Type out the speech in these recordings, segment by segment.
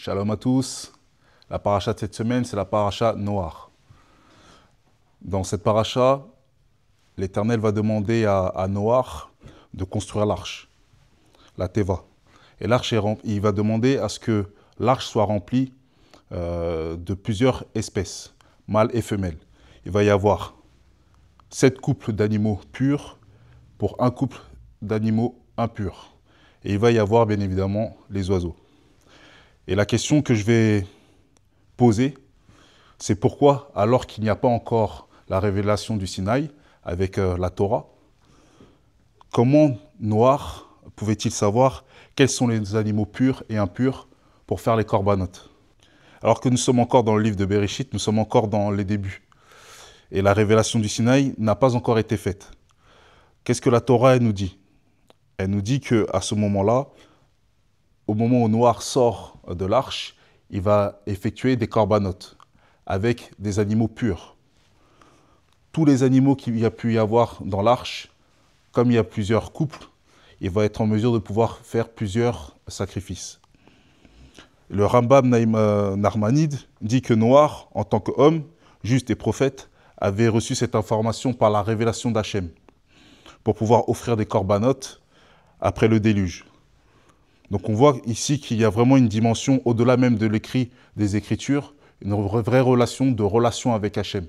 Shalom à tous. La paracha de cette semaine, c'est la paracha Noach. Dans cette paracha, l'Éternel va demander à Noach de construire l'arche, la Teva. Et l'arche, il va demander à ce que l'arche soit remplie de plusieurs espèces, mâles et femelles. Il va y avoir 7 couples d'animaux purs pour un couple d'animaux impurs. Et il va y avoir bien évidemment les oiseaux. Et la question que je vais poser, c'est pourquoi, alors qu'il n'y a pas encore la révélation du Sinaï avec la Torah, comment Noach pouvait-il savoir quels sont les animaux purs et impurs pour faire les corbanotes? Alors que nous sommes encore dans le livre de Bereshit, nous sommes encore dans les débuts. Et la révélation du Sinaï n'a pas encore été faite. Qu'est-ce que la Torah elle nous dit? Elle nous dit qu'à ce moment-là, au moment où Noach sort de l'arche, il va effectuer des corbanotes avec des animaux purs. Tous les animaux qu'il y a pu y avoir dans l'arche, comme il y a plusieurs couples, il va être en mesure de pouvoir faire plusieurs sacrifices. Le Rambam Narmanide dit que Noach, en tant qu'homme, juste et prophète, avait reçu cette information par la révélation d'Hachem pour pouvoir offrir des corbanotes après le déluge. Donc on voit ici qu'il y a vraiment une dimension au-delà même de l'écrit des Écritures, une vraie relation avec Hachem.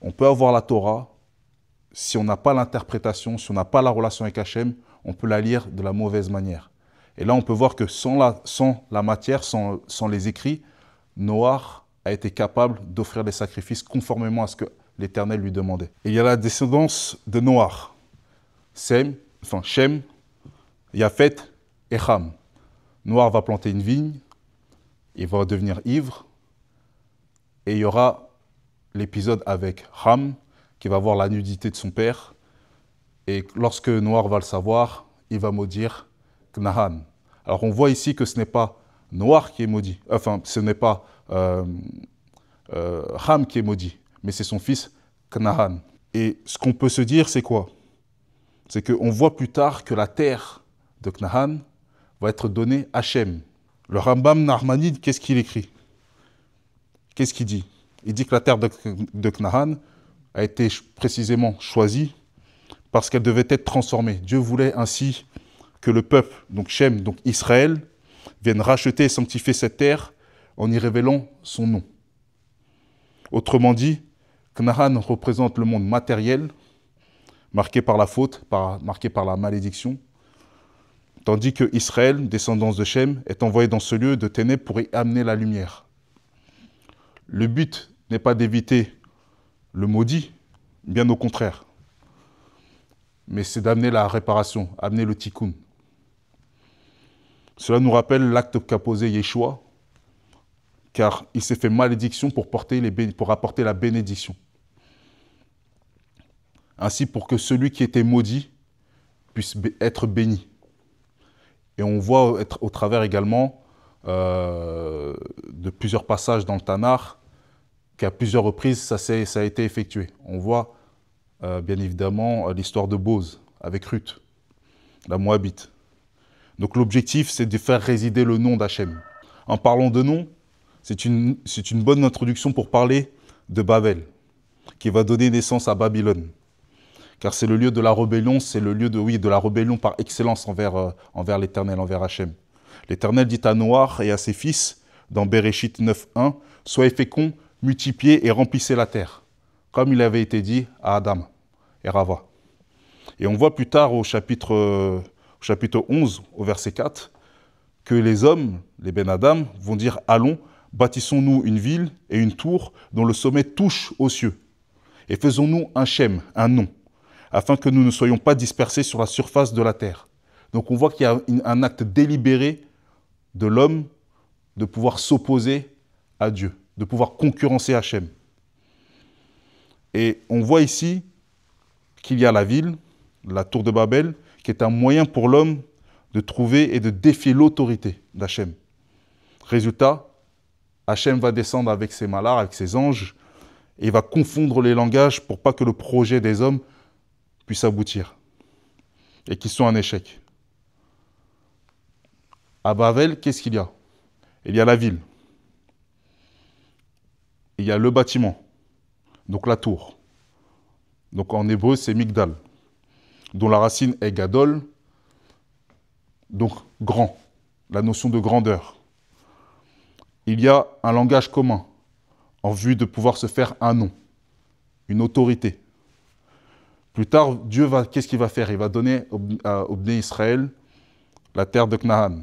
On peut avoir la Torah, si on n'a pas l'interprétation, si on n'a pas la relation avec Hachem, on peut la lire de la mauvaise manière. Et là on peut voir que sans la matière, sans les écrits, Noach a été capable d'offrir des sacrifices conformément à ce que l'Éternel lui demandait. Et il y a la descendance de Noach, Shem, Yafet et Ham. Noach va planter une vigne, il va devenir ivre, et il y aura l'épisode avec Ham, qui va voir la nudité de son père, et lorsque Noach va le savoir, il va maudire Knahan. Alors on voit ici que ce n'est pas Noach qui est maudit, enfin ce n'est pas Ham qui est maudit, mais c'est son fils Knahan. Et ce qu'on peut se dire, c'est quoi? C'est qu'on voit plus tard que la terre de Knahan va être donnée à Hachem. Le Rambam Narmanide, qu'est-ce qu'il écrit? Qu'est-ce qu'il dit? Il dit que la terre de Knahan a été précisément choisie parce qu'elle devait être transformée. Dieu voulait ainsi que le peuple, donc Shem, donc Israël, vienne racheter et sanctifier cette terre en y révélant son nom. Autrement dit, Knahan représente le monde matériel, marqué par la faute, marqué par la malédiction, tandis que Israël, descendance de Shem, est envoyé dans ce lieu de ténèbres pour y amener la lumière. Le but n'est pas d'éviter le maudit, bien au contraire, mais c'est d'amener la réparation, amener le tikkun. Cela nous rappelle l'acte qu'a posé Yeshua, car il s'est fait malédiction pour apporter la bénédiction. Ainsi pour que celui qui était maudit puisse être béni. Et on voit au travers également de plusieurs passages dans le Tanakh qu'à plusieurs reprises ça a été effectué. On voit bien évidemment l'histoire de Boz avec Ruth, la Moabite. Donc l'objectif c'est de faire résider le nom d'Hachem. En parlant de nom, c'est une bonne introduction pour parler de Babel, qui va donner naissance à Babylone. Car c'est le lieu de la rébellion, c'est le lieu de la rébellion par excellence envers l'Éternel, envers Hachem. L'Éternel dit à Noach et à ses fils, dans Bereshit 9.1, « Soyez féconds, multipliez et remplissez la terre », comme il avait été dit à Adam et Rava. Et on voit plus tard au chapitre 11, au verset 4, que les hommes, les Ben Adam, vont dire « Allons, bâtissons-nous une ville et une tour dont le sommet touche aux cieux, et faisons-nous un Shem, un nom, afin que nous ne soyons pas dispersés sur la surface de la terre. » Donc on voit qu'il y a un acte délibéré de l'homme de pouvoir s'opposer à Dieu, de pouvoir concurrencer Hachem. Et on voit ici qu'il y a la ville, la tour de Babel, qui est un moyen pour l'homme de trouver et de défier l'autorité d'Hachem. Résultat, Hachem va descendre avec ses malars, avec ses anges, et il va confondre les langages pour pas que le projet des hommes puisse aboutir et qu'ils soient un échec. À Babel, qu'est-ce qu'il y a? Il y a la ville. Il y a le bâtiment, donc la tour. Donc en hébreu, c'est Migdal, dont la racine est Gadol, donc grand, la notion de grandeur. Il y a un langage commun en vue de pouvoir se faire un nom, une autorité. Plus tard, Dieu qu'est-ce qu'il va faire? Il va donner au Bné Israël la terre de Canaan.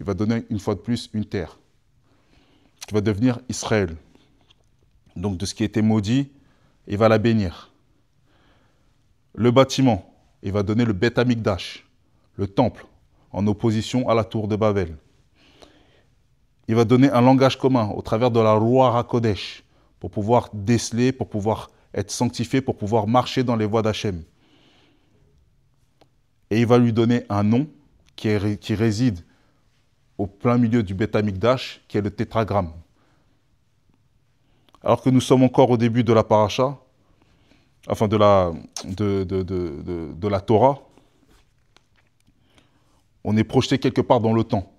Il va donner une fois de plus une terre qui va devenir Israël. Donc de ce qui était maudit, il va la bénir. Le bâtiment, il va donner le Beth Amikdash, le temple, en opposition à la tour de Babel. Il va donner un langage commun au travers de la Ruach HaKodesh pour pouvoir déceler, pour pouvoir être sanctifié, pour pouvoir marcher dans les voies d'Hachem. Et il va lui donner un nom qui réside au plein milieu du Beth Amikdash, qui est le tétragramme. Alors que nous sommes encore au début de la paracha, enfin de la Torah, on est projeté quelque part dans le temps,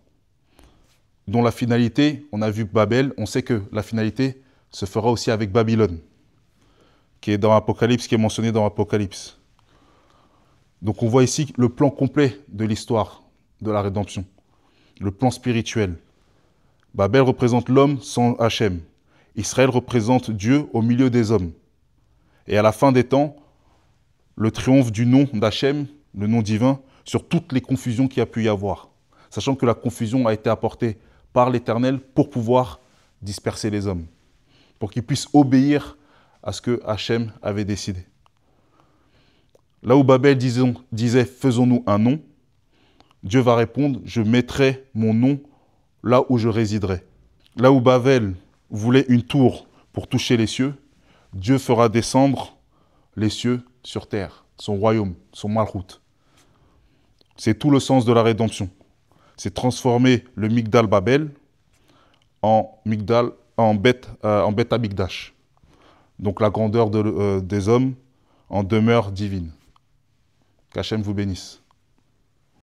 dont la finalité, on a vu Babel, on sait que la finalité se fera aussi avec Babylone, qui est dans Apocalypse, qui est mentionné dans Apocalypse. Donc on voit ici le plan complet de l'histoire de la rédemption, le plan spirituel. Babel représente l'homme sans Hachem. Israël représente Dieu au milieu des hommes. Et à la fin des temps, le triomphe du nom d'Hachem, le nom divin, sur toutes les confusions qu'il y a pu y avoir. Sachant que la confusion a été apportée par l'Éternel pour pouvoir disperser les hommes, pour qu'ils puissent obéir à ce que Hachem avait décidé. Là où Babel disait « faisons-nous un nom », Dieu va répondre « je mettrai mon nom là où je résiderai ». Là où Babel voulait une tour pour toucher les cieux, Dieu fera descendre les cieux sur terre, son royaume, son malchout. C'est tout le sens de la rédemption. C'est transformer le Migdal Babel en Beth Amikdash. Donc la grandeur des hommes en demeure divine. Qu'Hachem vous bénisse.